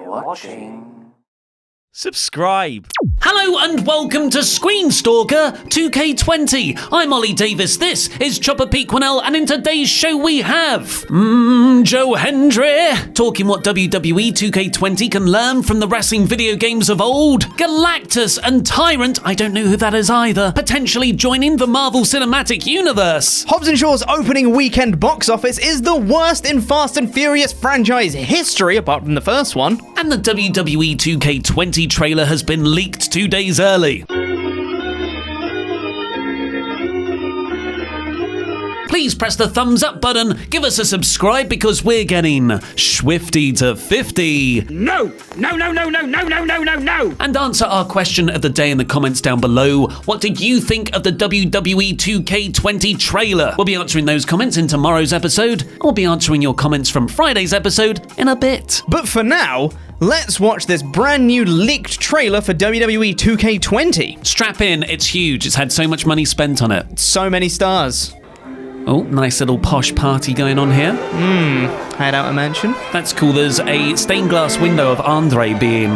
watching. Subscribe. Hello and welcome to ScreenStalker 2K20. I'm Ollie Davis, this is Chopper Pequenell, and in today's show we have Joe Hendry talking what WWE 2K20 can learn from the wrestling video games of old. Galactus and Tyrant, I don't know who that is either, potentially joining the Marvel Cinematic Universe. Hobbs & Shaw's opening weekend box office is the worst in Fast and Furious franchise history, apart from the first one. And the WWE 2K20 trailer has been leaked 2 days early. Please press the thumbs up button, give us a subscribe because we're getting Swifty to 50. No! And answer our question of the day in the comments down below. What did you think of the WWE 2K20 trailer? We'll be answering those comments in tomorrow's episode, and we'll be answering your comments from Friday's episode in a bit. But for now, let's watch this brand new leaked trailer for WWE 2K20. Strap in, it's huge. It's had so much money spent on it. So many stars. Oh, nice little posh party going on here. Hideout a mansion. That's cool. There's a stained glass window of Andre being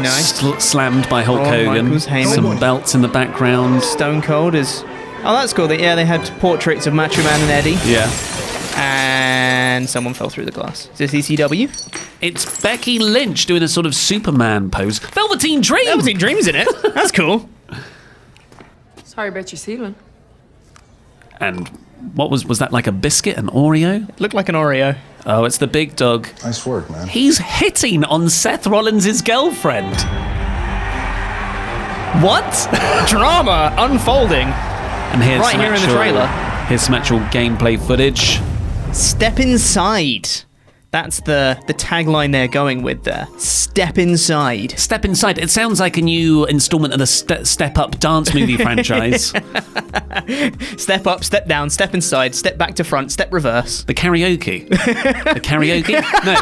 Nice. Slammed by Hulk Hogan. Michaels, Heyman. Some belts in the background. Stone Cold is... Oh, that's cool. They had portraits of Macho Man and Eddie. Yeah. And someone fell through the glass. Is this ECW? It's Becky Lynch doing a sort of Superman pose. Velveteen Dream! Velveteen Dream's in it. That's cool. Sorry about your ceiling. And what was that, like a biscuit, an Oreo? Looked like an Oreo. Oh, it's the big dog. Nice work, man. He's hitting on Seth Rollins' girlfriend. What? Drama unfolding. And here's Right some here in the actual- trailer. Here's some actual gameplay footage. Step inside. That's the tagline they're going with there. Step inside. Step inside. It sounds like a new installment of the Step Up dance movie franchise. Step up, step down, step inside, step back to front, step reverse. The karaoke. The karaoke? No.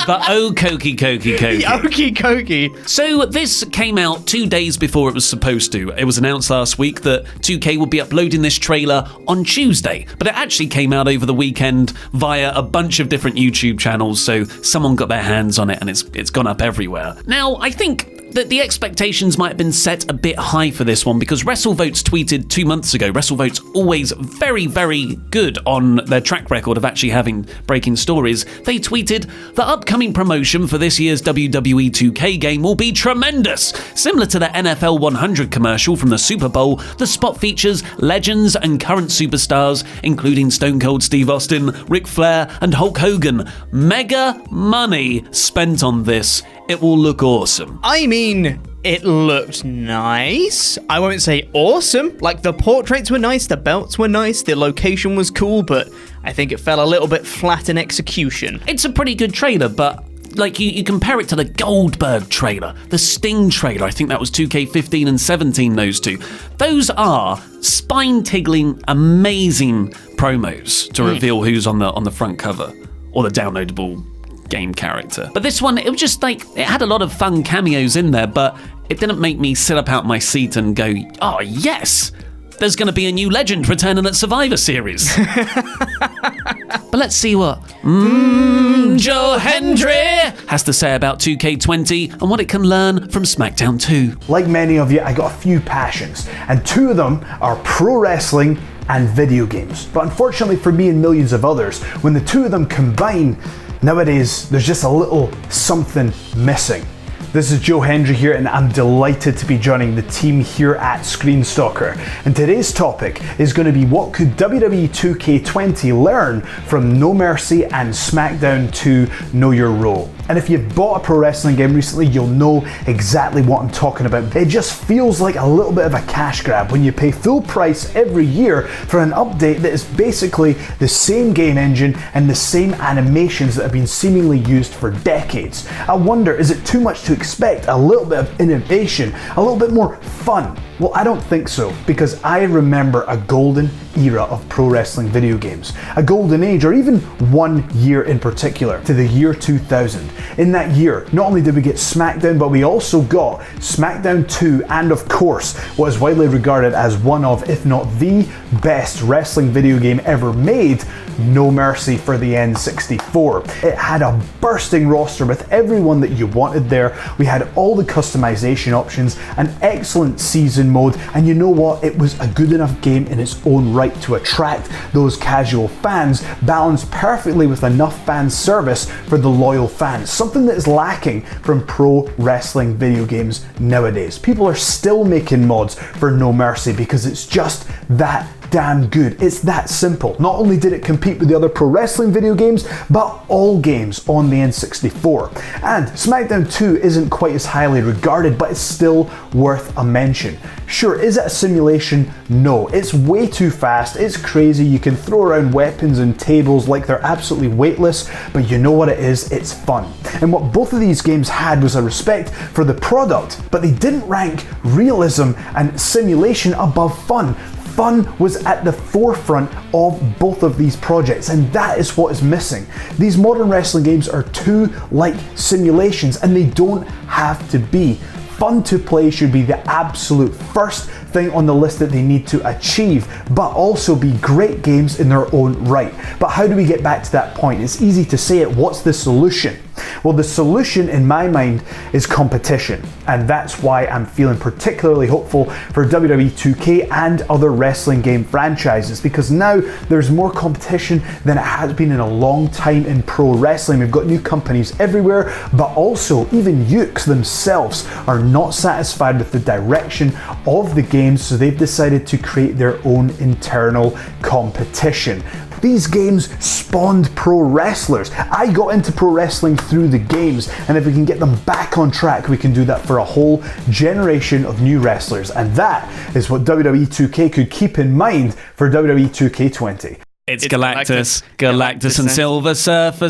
The Okie Kokie. Okie dokie. So this came out 2 days before it was supposed to. It was announced last week that 2K would be uploading this trailer on Tuesday, but it actually came out over the weekend via a bunch of different YouTube channels, so someone got their hands on it and it's gone up everywhere. Now, I think that the expectations might have been set a bit high for this one because WrestleVotes tweeted 2 months ago. WrestleVotes always very, very good on their track record of actually having breaking stories. They tweeted, the upcoming promotion for this year's WWE 2K game will be tremendous. Similar to the NFL 100 commercial from the Super Bowl, the spot features legends and current superstars, including Stone Cold Steve Austin, Ric Flair, and Hulk Hogan. Mega money spent on this. It will look awesome. I mean, it looked nice. I won't say awesome. Like, the portraits were nice, the belts were nice, the location was cool, but I think it fell a little bit flat in execution. It's a pretty good trailer, but like you compare it to the Goldberg trailer, the Sting trailer, I think that was 2K15 and 17, those two. Those are spine-tingling, amazing promos to reveal who's on the front cover, or the downloadable game character. But this one, it was just like, it had a lot of fun cameos in there, but it didn't make me sit up out my seat and go, oh yes, there's going to be a new legend returning at Survivor Series. But let's see what Joe Hendry has to say about 2K20 and what it can learn from SmackDown 2. Like many of you, I got a few passions, and two of them are pro wrestling and video games. But unfortunately for me and millions of others, when the two of them combine, nowadays there's just a little something missing. This is Joe Hendry here, and I'm delighted to be joining the team here at ScreenStalker. And today's topic is going to be what could WWE 2K20 learn from No Mercy and SmackDown 2 Know Your Role. And if you've bought a pro wrestling game recently, you'll know exactly what I'm talking about. It just feels like a little bit of a cash grab when you pay full price every year for an update that is basically the same game engine and the same animations that have been seemingly used for decades. I wonder, is it too much to expect a little bit of innovation, a little bit more fun? Well, I don't think so, because I remember a golden era of pro wrestling video games. A golden age, or even 1 year in particular, to the year 2000. In that year, not only did we get SmackDown, but we also got SmackDown 2, and of course, what is widely regarded as one of, if not the best wrestling video game ever made, No Mercy for the N64. It had a bursting roster with everyone that you wanted there. We had all the customization options, an excellent season mode, and you know what? It was a good enough game in its own right to attract those casual fans, balanced perfectly with enough fan service for the loyal fans, something that is lacking from pro wrestling video games nowadays. People are still making mods for No Mercy because it's just that damn good. It's that simple. Not only did it compete with the other pro wrestling video games, but all games on the N64. And SmackDown 2 isn't quite as highly regarded, but it's still worth a mention. Sure, is it a simulation? No. It's way too fast, it's crazy, you can throw around weapons and tables like they're absolutely weightless, but you know what it is? It's fun. And what both of these games had was a respect for the product, but they didn't rank realism and simulation above fun. Fun was at the forefront of both of these projects, and that is what is missing. These modern wrestling games are too like simulations, and they don't have to be. Fun to play should be the absolute first thing on the list that they need to achieve, but also be great games in their own right. But how do we get back to that point? It's easy to say it. What's the solution? Well, the solution in my mind is competition, and that's why I'm feeling particularly hopeful for WWE 2K and other wrestling game franchises, because now there's more competition than it has been in a long time in pro wrestling. We've got new companies everywhere, but also even Ukes themselves are not satisfied with the direction of the games, so they've decided to create their own internal competition. These games spawned pro wrestlers. I got into pro wrestling through the games, and if we can get them back on track, we can do that for a whole generation of new wrestlers, and that is what WWE 2K could keep in mind for WWE 2K20. It's Galactus and Silver Surfer.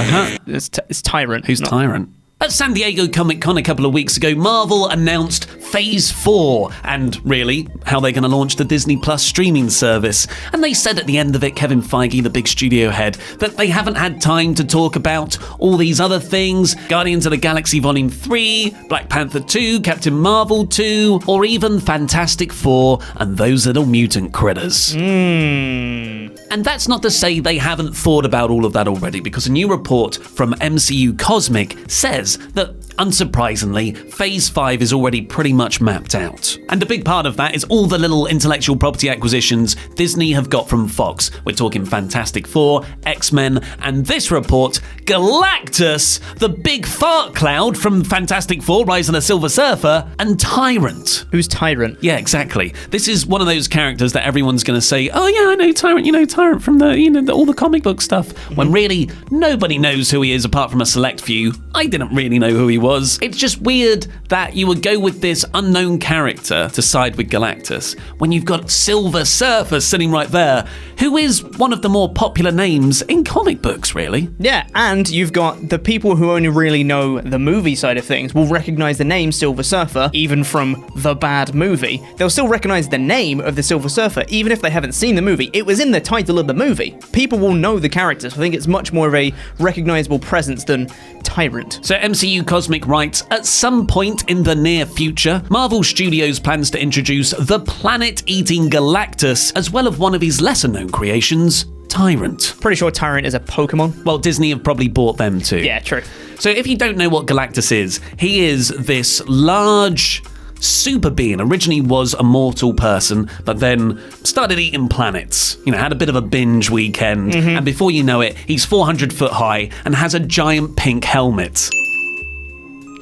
Huh? It's Tyrant. Who's Tyrant? At San Diego Comic-Con a couple of weeks ago, Marvel announced Phase 4 and really how they're going to launch the Disney Plus streaming service. And they said at the end of it, Kevin Feige, the big studio head, that they haven't had time to talk about all these other things, Guardians of the Galaxy Volume 3, Black Panther 2, Captain Marvel 2, or even Fantastic Four and those little mutant critters. And that's not to say they haven't thought about all of that already, because a new report from MCU Cosmic says that, unsurprisingly, Phase 5 is already pretty much mapped out. And a big part of that is all the little intellectual property acquisitions Disney have got from Fox. We're talking Fantastic Four, X-Men, and this report, Galactus, the big fart cloud from Fantastic Four, Rise of the Silver Surfer, and Tyrant. Who's Tyrant? Yeah, exactly. This is one of those characters that everyone's going to say, oh yeah, I know Tyrant, you know Tyrant from all the comic book stuff, when really nobody knows who he is apart from a select few. I didn't really know who he was. It's just weird that you would go with this unknown character to side with Galactus when you've got Silver Surfer sitting right there, who is one of the more popular names in comic books, really. Yeah, and you've got the people who only really know the movie side of things will recognize the name Silver Surfer, even from the bad movie. They'll still recognize the name of the Silver Surfer, even if they haven't seen the movie. It was in the title of the movie. People will know the characters. I think it's much more of a recognizable presence than Tyrant. So MCU Cosmic writes, at some point in the near future, Marvel Studios plans to introduce the planet-eating Galactus, as well as one of his lesser-known creations, Tyrant. Pretty sure Tyrant is a Pokemon. Well, Disney have probably bought them too. Yeah, true. So if you don't know what Galactus is, he is this large super being. Originally was a mortal person, but then started eating planets. Had a bit of a binge weekend, and before you know it, he's 400 foot high and has a giant pink helmet.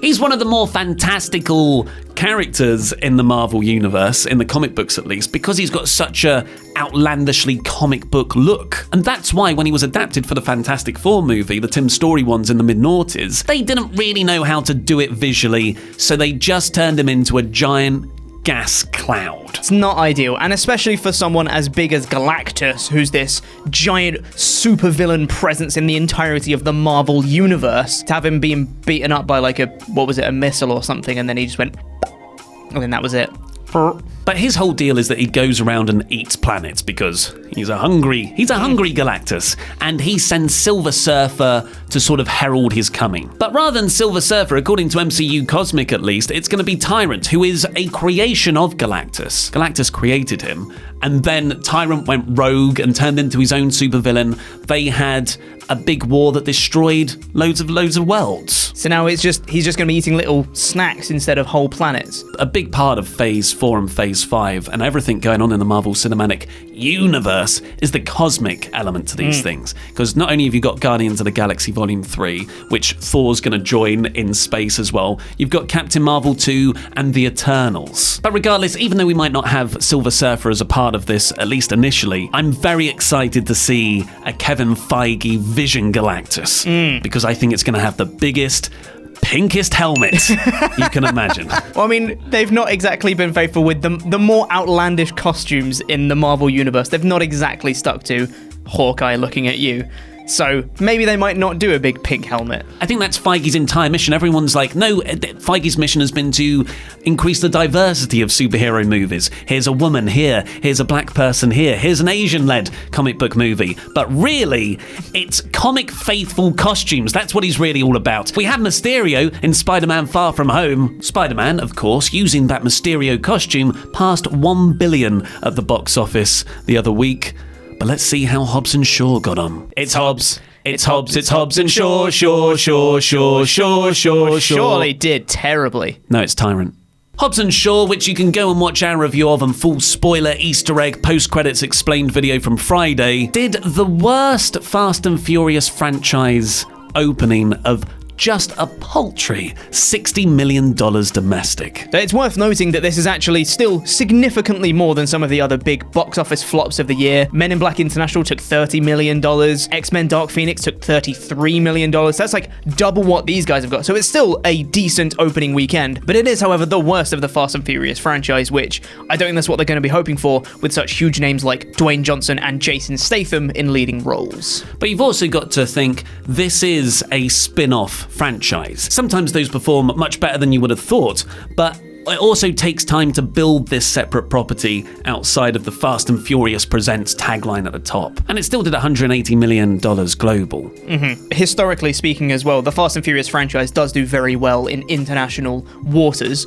He's one of the more fantastical characters in the Marvel universe, in the comic books at least, because he's got such a outlandishly comic book look. And that's why when he was adapted for the Fantastic Four movie, the Tim Story ones in the mid-noughties, they didn't really know how to do it visually, so they just turned him into a giant gas cloud. It's not ideal, and especially for someone as big as Galactus, who's this giant supervillain presence in the entirety of the Marvel universe, to have him being beaten up by like a missile or something, and then he just went, and then that was it. But his whole deal is that he goes around and eats planets because he's a hungry Galactus, and he sends Silver Surfer to sort of herald his coming. But rather than Silver Surfer, according to MCU Cosmic at least, it's going to be Tyrant, who is a creation of Galactus. Galactus created him, and then Tyrant went rogue and turned into his own supervillain. They had a big war that destroyed loads of worlds. So now he's just going to be eating little snacks instead of whole planets. A big part of Phase 4 and Phase 5 and everything going on in the Marvel Cinematic Universe is the cosmic element to these things. Because not only have you got Guardians of the Galaxy Volume 3, which Thor's going to join in space as well, you've got Captain Marvel 2 and the Eternals. But regardless, even though we might not have Silver Surfer as a part of this, at least initially, I'm very excited to see a Kevin Feige Vision Galactus, because I think it's going to have the biggest, pinkest helmet you can imagine. Well, I mean, they've not exactly been faithful with the more outlandish costumes in the Marvel Universe. They've not exactly stuck to Hawkeye looking at you. So maybe they might not do a big pink helmet. I think that's Feige's entire mission. Everyone's like, no, Feige's mission has been to increase the diversity of superhero movies. Here's a woman here, here's a black person here, here's an Asian-led comic book movie. But really, it's comic faithful costumes. That's what he's really all about. We have Mysterio in Spider-Man Far From Home. Spider-Man, of course, using that Mysterio costume, passed $1 billion at the box office the other week. But let's see how Hobbs and Shaw got on. It's Hobbs. It's Hobbs. It's Hobbs and Shaw. Surely did terribly. No, it's Tyrant. Hobbs and Shaw, which you can go and watch our review of and full spoiler Easter egg post-credits explained video from Friday, did the worst Fast and Furious franchise opening of just a paltry $60 million domestic. It's worth noting that this is actually still significantly more than some of the other big box office flops of the year. Men in Black International took $30 million. X-Men Dark Phoenix took $33 million. That's like double what these guys have got. So it's still a decent opening weekend. But it is, however, the worst of the Fast and Furious franchise, which I don't think that's what they're going to be hoping for with such huge names like Dwayne Johnson and Jason Statham in leading roles. But you've also got to think this is a spin-off franchise. Sometimes those perform much better than you would have thought, but it also takes time to build this separate property outside of the Fast and Furious Presents tagline at the top. And it still did $180 million global. Historically speaking as well, the Fast and Furious franchise does do very well in international waters.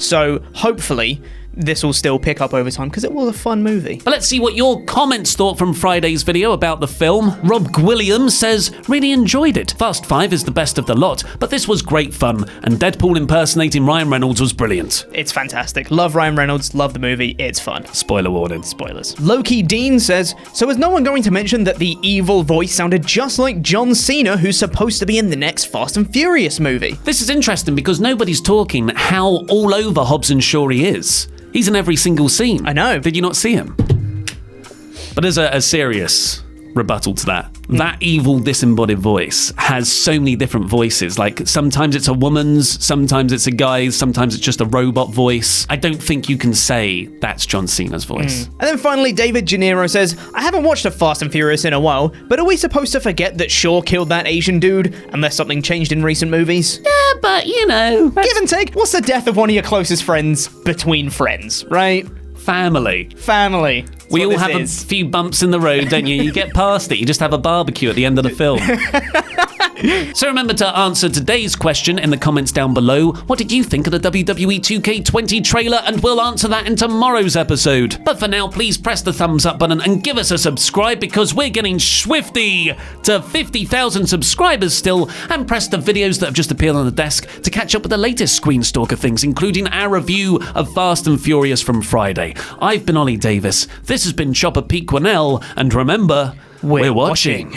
So hopefully this will still pick up over time because it was a fun movie. But let's see what your comments thought from Friday's video about the film. Rob Williams says, really enjoyed it. Fast 5 is the best of the lot, but this was great fun, and Deadpool impersonating Ryan Reynolds was brilliant. It's fantastic. Love Ryan Reynolds, love the movie, it's fun. Spoiler warning. Spoilers. Loki Dean says, so is no one going to mention that the evil voice sounded just like John Cena, who's supposed to be in the next Fast and Furious movie? This is interesting because nobody's talking how all over Hobbs and Shaw he is. He's in every single scene. I know. Did you not see him? But as a serious rebuttal to that, that evil disembodied voice has so many different voices. Like sometimes it's a woman's, sometimes it's a guy's, sometimes it's just a robot voice. I don't think you can say that's John Cena's voice. And then finally, David Gennaro says, I haven't watched a Fast and Furious in a while, but are we supposed to forget that Shaw killed that Asian dude unless something changed in recent movies? Yeah, but you know. Give and take. What's the death of one of your closest friends between friends, right? Family. We all have a few bumps in the road, don't you? You get past it. You just have a barbecue at the end of the film. So remember to answer today's question in the comments down below. What did you think of the WWE 2K20 trailer? And we'll answer that in tomorrow's episode. But for now, please press the thumbs up button and give us a subscribe because we're getting swifty to 50,000 subscribers still. And press the videos that have just appeared on the desk to catch up with the latest ScreenStalker things, including our review of Fast and Furious from Friday. I've been Ollie Davis. This has been Chopper Pete Quinnell. And remember, we're watching.